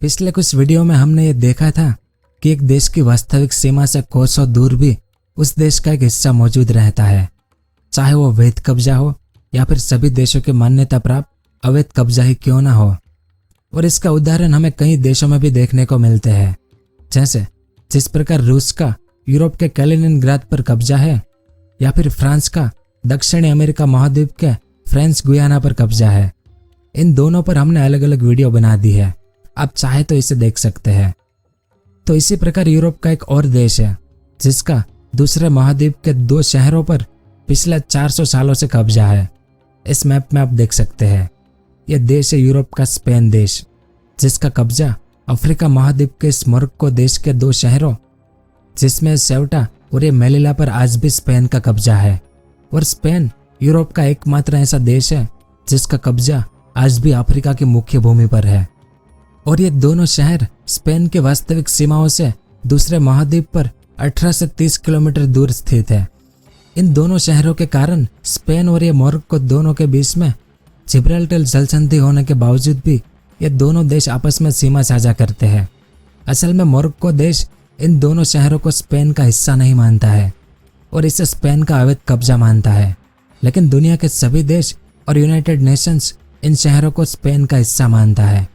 पिछले कुछ वीडियो में हमने ये देखा था कि एक देश की वास्तविक सीमा से कोसों दूर भी उस देश का एक हिस्सा मौजूद रहता है, चाहे वो वैध कब्जा हो या फिर सभी देशों की मान्यता प्राप्त अवैध कब्जा ही क्यों ना हो। और इसका उदाहरण हमें कई देशों में भी देखने को मिलते हैं, जैसे जिस प्रकार रूस का यूरोप के कैलिनिनग्राद पर कब्जा है या फिर फ्रांस का दक्षिणी अमेरिका महाद्वीप के फ्रेंच गुयाना पर कब्जा है। इन दोनों पर हमने अलग अलग वीडियो बना दी है, आप चाहे तो इसे देख सकते हैं। तो इसी प्रकार यूरोप का एक और देश है जिसका दूसरे महाद्वीप के 2 शहरों पर पिछले 400 सालों से कब्जा है। इस मैप में आप देख सकते हैं, यह देश है यूरोप का स्पेन देश, जिसका कब्जा अफ्रीका महाद्वीप के इस मोरक्को देश के 2 शहरों जिसमें सेउटा और ये मेलिला पर आज भी स्पेन का कब्जा है। और स्पेन यूरोप का एकमात्र ऐसा देश है जिसका कब्जा आज भी अफ्रीका की मुख्य भूमि पर है। और ये दोनों शहर स्पेन की वास्तविक सीमाओं से दूसरे महाद्वीप पर 18 से 30 किलोमीटर दूर स्थित है। इन दोनों शहरों के कारण स्पेन और ये मोरक्को दोनों के बीच में जिब्राल्टर जल संधि होने के बावजूद भी ये दोनों देश आपस में सीमा साझा करते हैं। असल में मोरक्को देश इन दोनों शहरों को स्पेन का हिस्सा नहीं मानता है और इसे स्पेन का अवैध कब्जा मानता है, लेकिन दुनिया के सभी देश और यूनाइटेड नेशंस इन शहरों को स्पेन का हिस्सा मानता है।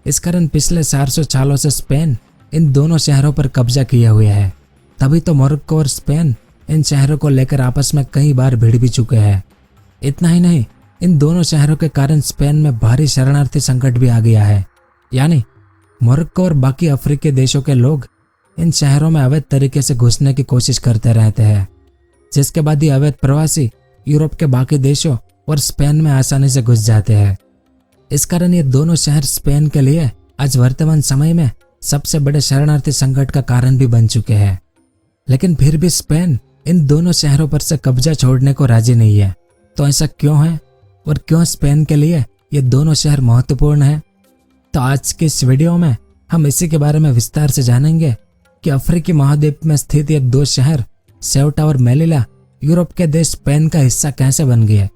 इस कारण पिछले 400 सालों से स्पेन इन दोनों शहरों पर कब्जा किए हुए है। तभी तो मोरक्को और स्पेन इन शहरों को लेकर आपस में कई बार भिड़ भी चुके हैं। इतना ही नहीं, इन दोनों शहरों के कारण स्पेन में भारी शरणार्थी संकट भी आ गया है। यानी मोरक्को और बाकी अफ्रीकी देशों के लोग इन शहरों में अवैध तरीके से घुसने की कोशिश करते रहते हैं, जिसके बाद ये अवैध प्रवासी यूरोप के बाकी देशों और स्पेन में आसानी से घुस जाते हैं। इस कारण ये दोनों शहर स्पेन के लिए आज वर्तमान समय में सबसे बड़े शरणार्थी संकट का कारण भी बन चुके हैं। लेकिन फिर भी स्पेन इन दोनों शहरों पर से कब्जा छोड़ने को राजी नहीं है। तो ऐसा क्यों है और क्यों स्पेन के लिए ये दोनों शहर महत्वपूर्ण है? तो आज के इस वीडियो में हम इसी के बारे में विस्तार से जानेंगे कि अफ्रीकी महाद्वीप में स्थित ये 2 शहर सेउटा और मेलिला यूरोप के देश स्पेन का हिस्सा कैसे बन गए,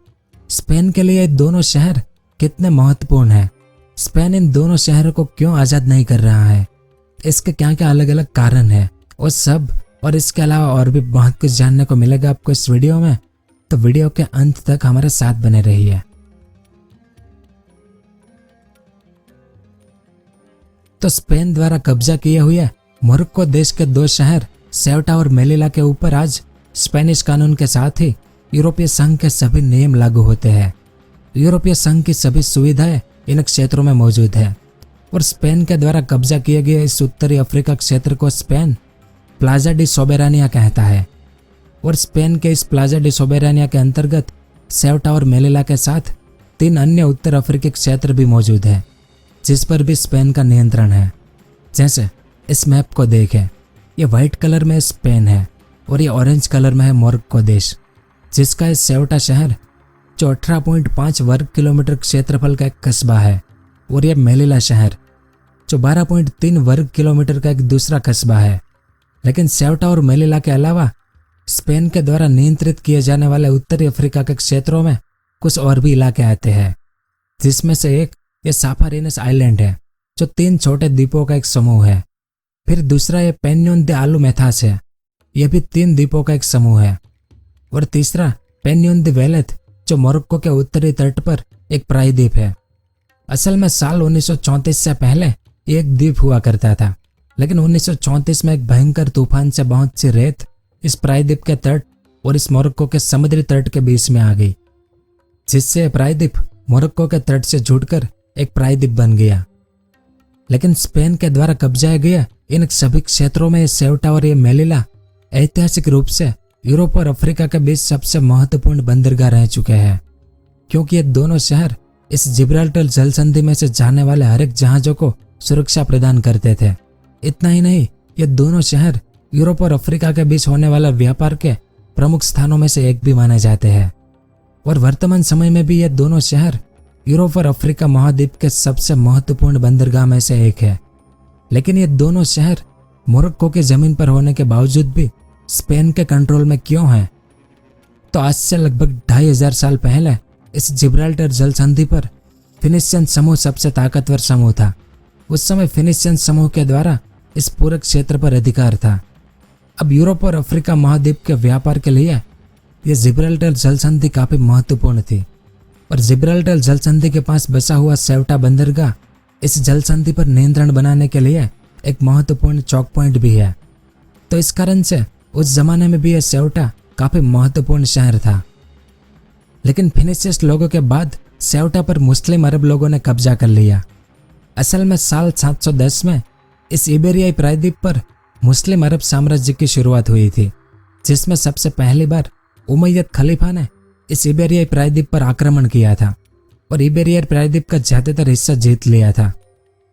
स्पेन के लिए ये दोनों शहर कितने महत्वपूर्ण हैं, स्पेन इन दोनों शहरों को क्यों आज़ाद नहीं कर रहा है, इसके क्या क्या अलग अलग कारण है और सब और इसके अलावा और भी बहुत कुछ जानने को मिलेगा आपको इस वीडियो में। तो वीडियो के अंत तक हमारे साथ बने रहिए। तो स्पेन द्वारा कब्जा किए हुए मोरक्को देश के 2 शहर सेउटा और मेलिला के ऊपर आज स्पेनिश कानून के साथ ही यूरोपीय संघ के सभी नियम लागू होते हैं। यूरोपीय संघ की सभी सुविधाएं इन क्षेत्रों में मौजूद है और स्पेन के द्वारा कब्जा किए गए इस उत्तरी अफ्रीका क्षेत्र को स्पेन प्लाजा डी सोबेरानिया कहता है। और स्पेन के इस प्लाजा डी सोबेरानिया के अंतर्गत सेउटा और मेलिला के साथ 3 अन्य उत्तर अफ्रीकी क्षेत्र भी मौजूद है जिस पर भी स्पेन का नियंत्रण है। जैसे इस मैप को देखें, ये व्हाइट कलर में स्पेन है और ये ऑरेंज कलर में है मोरक्को देश, जिसका इस सेउटा शहर जो 18.5 वर्ग किलोमीटर क्षेत्रफल का एक कस्बा है, और ये मेलिला शहर जो 12.3 वर्ग किलोमीटर का एक दूसरा कस्बा है। लेकिन सेउटा और मेलिला के अलावा स्पेन के द्वारा नियंत्रित किए जाने वाले उत्तरी अफ्रीका के क्षेत्रों में कुछ और भी इलाके आते हैं, जिसमें से एक ये साफारिनस आइलैंड है जो 3 छोटे द्वीपों का एक समूह है। फिर दूसरा ये पेन्योन दे आलुमेथास है, यह भी 3 द्वीपों का एक समूह है। और तीसरा पेन्योन दे वेलेथ जो मोरक्को के उत्तरी तट पर एक प्रायद्वीप है। असल में साल 1934 से पहले ये एक द्वीप हुआ करता था, लेकिन 1934 में एक भयंकर तूफान से बहुत सी रेत इस प्रायद्वीप के तट और इस मोरक्को के समुद्री तट के बीच में आ गई, जिससे प्रायद्वीप मोरक्को के तट से जुड़कर एक प्रायद्वीप बन गया। लेकिन स्पेन के द्वारा कब्जाए गए इन सभी क्षेत्रों में सेउटा और ये मेलिला ऐतिहासिक रूप से यूरोप और अफ्रीका के बीच सबसे महत्वपूर्ण बंदरगाह रह चुके हैं, क्योंकि ये दोनों शहर इस जिब्राल्टर जल संधि में से जाने वाले हर एक जहाजों को सुरक्षा प्रदान करते थे। इतना ही नहीं, ये दोनों शहर यूरोप और अफ्रीका के बीच होने वाले व्यापार के प्रमुख स्थानों में से एक भी माने जाते हैं। और वर्तमान समय में भी ये दोनों शहर यूरोप और अफ्रीका महाद्वीप के सबसे महत्वपूर्ण बंदरगाह में से एक है। लेकिन ये दोनों शहर मोरक्को की जमीन पर होने के बावजूद भी स्पेन के कंट्रोल में क्यों हैं? तो आज से लगभग 2500 साल पहले इस जिब्राल्टर जल संधि पर फिनिशियन समूह सबसे ताकतवर समूह था उस समय फिनिशियन समूह के द्वारा इस पूरे क्षेत्र पर अधिकार था। अब यूरोप और अफ्रीका महाद्वीप के व्यापार के लिए यह जिब्राल्टर जल संधि काफी महत्वपूर्ण थी और जिब्राल्टर जल संधि के पास बसा हुआ सेवटा बंदरगाह इस जल संधि पर नियंत्रण बनाने के लिए एक महत्वपूर्ण चौक पॉइंट भी है। तो इस कारण से उस जमाने में भी यह सेवटा काफी महत्वपूर्ण शहर था। लेकिन फिनिशियस लोगों के बाद सेवटा पर मुस्लिम अरब लोगों ने कब्जा कर लिया। असल में साल 710 में इस इबेरियाई प्रायद्वीप पर मुस्लिम अरब साम्राज्य की शुरुआत हुई थी, जिसमें सबसे पहली बार उमैयद खलीफा ने इस इबेरियाई प्रायद्वीप पर आक्रमण किया था और इबेरियाई प्रायद्वीप का ज्यादातर हिस्सा जीत लिया था।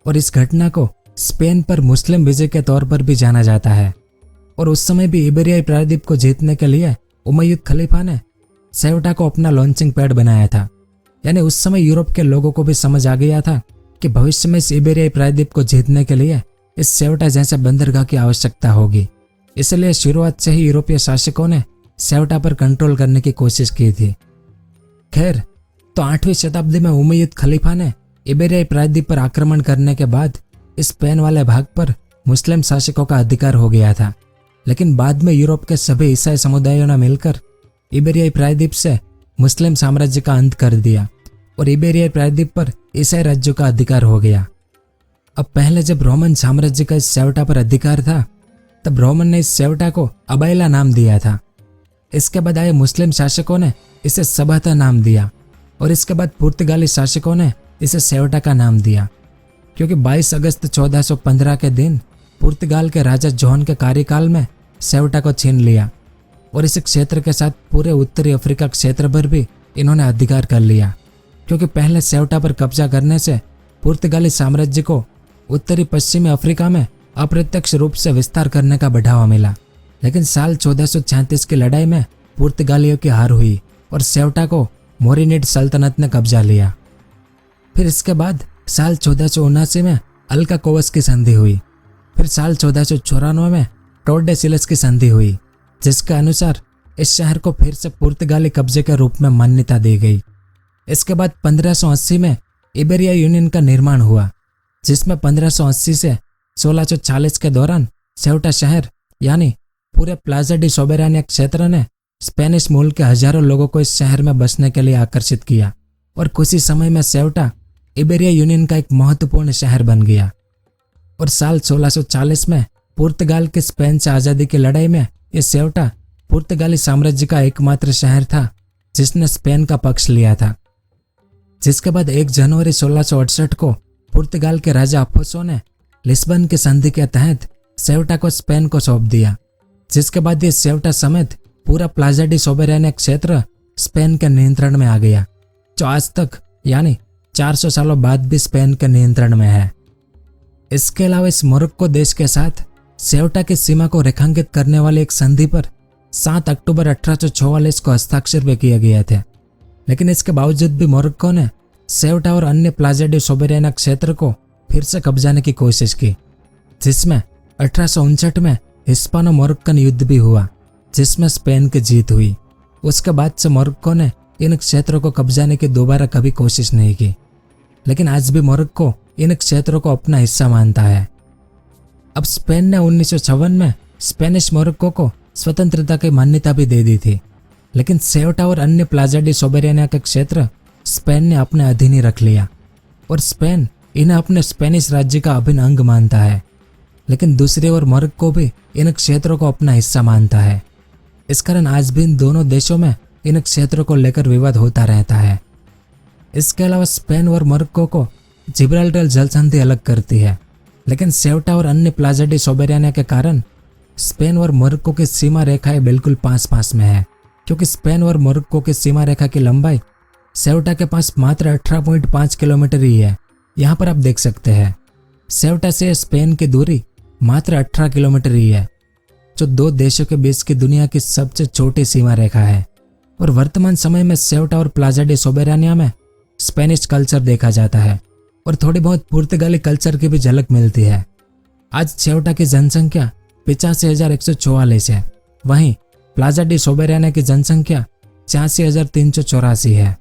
और इस घटना को स्पेन पर मुस्लिम विजय के तौर पर भी जाना जाता है। और उस समय भी इबेरियाई प्रायद्वीप को जीतने के लिए उमैयद खलीफा ने सेवटा को अपना लॉन्चिंग पैड बनाया था। यानी उस समय यूरोप के लोगों को भी समझ आ गया था कि भविष्य में इस इबेरियाई प्रायद्वीप को जीतने के लिए इस सेवटा जैसे बंदरगाह की आवश्यकता होगी। इसलिए शुरुआत से ही यूरोपीय शासकों ने सेवटा पर कंट्रोल करने की कोशिश की थी। खैर, तो 8वीं शताब्दी में उमैयद खलीफा ने इबेरियाई प्रायद्वीप पर आक्रमण करने के बाद इस स्पेन वाले भाग पर मुस्लिम शासकों का अधिकार हो गया था। लेकिन बाद में यूरोप के सभी ईसाई समुदायों ने मिलकर इबेरियाई प्रायद्वीप से मुस्लिम साम्राज्य का अंत कर दिया और इबेरियाई प्रायद्वीप पर ईसाई राज्यों का अधिकार हो गया। अब पहले जब रोमन साम्राज्य का इस सेवटा पर अधिकार था, तब रोमन ने इस सेवटा को अबाइला नाम दिया था। इसके बाद आए मुस्लिम शासकों ने इसे सबाता नाम दिया और इसके बाद पुर्तगाली शासकों ने इसे सेवटा का नाम दिया, क्योंकि 22 अगस्त 1415 के दिन पुर्तगाल के राजा जॉन के कार्यकाल में सेवटा को छीन लिया और इस क्षेत्र के साथ पूरे उत्तरी अफ्रीका क्षेत्र पर भी इन्होंने अधिकार कर लिया। क्योंकि पहले सेवटा पर कब्जा करने से पुर्तगाली साम्राज्य को उत्तरी पश्चिमी अफ्रीका में अप्रत्यक्ष रूप से विस्तार करने का बढ़ावा मिला। लेकिन साल 1436 की लड़ाई में पुर्तगालियों की हार हुई और सेवटा को मोरिनिड सल्तनत ने कब्जा लिया। फिर इसके बाद साल 1479 में अल्का कोवस की संधि हुई। फिर साल 1494 में टोर्डेसिलस की संधि हुई, जिसके अनुसार इस शहर को फिर से पुर्तगाली कब्जे के रूप में मान्यता दी गई। इसके बाद 1580 में इबेरिया यूनियन का निर्माण हुआ, जिसमें 1580 से 1640 के दौरान सेवटा शहर यानी पूरे प्लाजा डी सोबेरानिया क्षेत्र ने स्पेनिश मूल के हजारों लोगों को इस शहर में बसने के लिए आकर्षित किया और कुछ ही समय में सेवटा इबेरिया यूनियन का एक महत्वपूर्ण शहर बन गया। और साल 1640 में पुर्तगाल के स्पेन से आज़ादी की लड़ाई में यह सेवटा पुर्तगाली साम्राज्य का एकमात्र शहर था जिसने स्पेन का पक्ष लिया था। जिसके बाद 1 जनवरी 1668 को पुर्तगाल के राजा अफोसो ने लिस्बन की संधि के तहत सेवटा को स्पेन को सौंप दिया, जिसके बाद ये सेवटा समेत पूरा प्लाजा डी सोबेरानिया क्षेत्र स्पेन के नियंत्रण में आ गया, जो आज तक यानी 400 सालों बाद भी स्पेन के नियंत्रण में है। इसके अलावा इस मोरक्को देश के साथ सेवटा की सीमा को रेखांकित करने वाली एक संधि पर 7 अक्टूबर 1844 को हस्ताक्षर भी किए गए थे। लेकिन इसके बावजूद भी मोरक्को ने सेवटा और अन्य प्लाजा डी सोबेरानिया क्षेत्र को फिर से कब्जाने की कोशिश की, जिसमें 1859 में हिस्पानो मोरक्कन युद्ध भी हुआ, जिसमें स्पेन की जीत हुई। उसके बाद से मोरक्को ने इन क्षेत्रों को कब्जाने की दोबारा कभी कोशिश नहीं की। लेकिन आज भी मोरक्को इन क्षेत्रों को अपना हिस्सा मानता है। अब स्पेन ने 1956 में स्पेनिश मोरक्को को स्वतंत्रता की मान्यता भी दे दी थी, लेकिन सेवटा और अन्य प्लाजा डी सोबेरानिया के क्षेत्र स्पेन ने अपने अधीन ही रख लिया और स्पेन इन्हें अपने स्पेनिश राज्य का अभिन्न अंग मानता है। लेकिन दूसरी ओर मोरक्को भी इन क्षेत्रों को अपना हिस्सा मानता है। इस कारण आज भी इन दोनों देशों में इन क्षेत्रों को लेकर विवाद होता रहता है। इसके अलावा स्पेन और मोरक्को को जिब्राल्टर जल संधि अलग करती है, लेकिन सेवटा और अन्य प्लाजा डी सोबेरानिया के कारण स्पेन और मोरक्को की सीमा रेखाएं बिल्कुल पास में है, क्योंकि स्पेन और मोरक्को की सीमा रेखा की लंबाई सेवटा के पास मात्र 18.5 किलोमीटर ही है। यहाँ पर आप देख सकते हैं सेवटा से स्पेन की दूरी मात्र 18 किलोमीटर ही है, जो दो देशों के बीच की दुनिया की सबसे छोटी सीमा रेखा है। और वर्तमान समय में सेवटा और प्लाजा डी सोबेरानिया में स्पेनिश कल्चर देखा जाता है और थोड़ी बहुत पुर्तगाली कल्चर की भी झलक मिलती है। आज सेवटा की जनसंख्या 85,144 है, वहीं प्लाजा डी सोबेरानिया की जनसंख्या 86,384 है।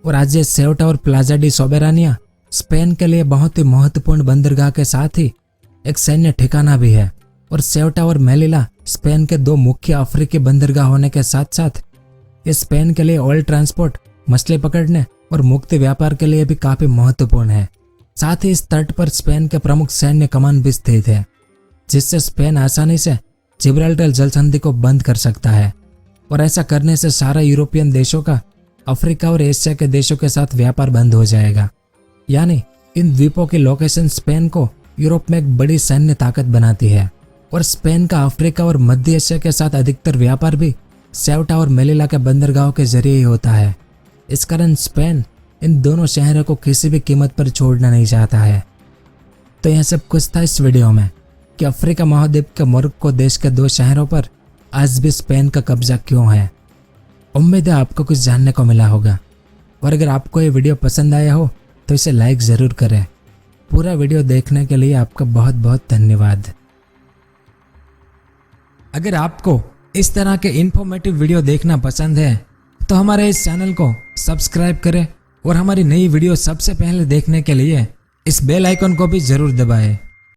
और आज ये सेवटा और प्लाजा डी सोबेरानिया स्पेन के लिए बहुत ही महत्वपूर्ण बंदरगाह के साथ ही एक सैन्य ठिकाना भी है और सेउटा और मेलिला स्पेन के दो मुख्य अफ्रीकी बंदरगाह होने के साथ साथ ये स्पेन के लिए ऑयल ट्रांसपोर्ट, मछली पकड़ने और मुक्त व्यापार के लिए भी काफी महत्वपूर्ण है। साथ ही इस तट पर स्पेन के प्रमुख सैन्य कमान भी स्थित है, जिससे स्पेन आसानी से जिब्राल्टर जल संधि को बंद कर सकता है और ऐसा करने से सारा यूरोपियन देशों का अफ्रीका और एशिया के देशों के साथ व्यापार बंद हो जाएगा। यानी इन द्वीपों की लोकेशन स्पेन को यूरोप में एक बड़ी सैन्य ताकत बनाती है और स्पेन का अफ्रीका और मध्य एशिया के साथ अधिकतर व्यापार भी सेउटा और मेलिला के बंदरगाहों के जरिए ही होता है। इस कारण स्पेन इन दोनों शहरों को किसी भी कीमत पर छोड़ना नहीं चाहता है। तो यह सब कुछ था इस वीडियो में कि अफ्रीका महाद्वीप के मोरक्को देश के दो शहरों पर आज भी स्पेन का कब्जा क्यों है। उम्मीद है आपको कुछ जानने को मिला होगा और अगर आपको ये वीडियो पसंद आया हो तो इसे लाइक ज़रूर करें। पूरा वीडियो देखने के लिए आपका बहुत बहुत धन्यवाद। अगर आपको इस तरह के इन्फॉर्मेटिव वीडियो देखना पसंद है तो हमारे इस चैनल को सब्सक्राइब करें और हमारी नई वीडियो सबसे पहले देखने के लिए इस बेल आइकन को भी जरूर दबाएं।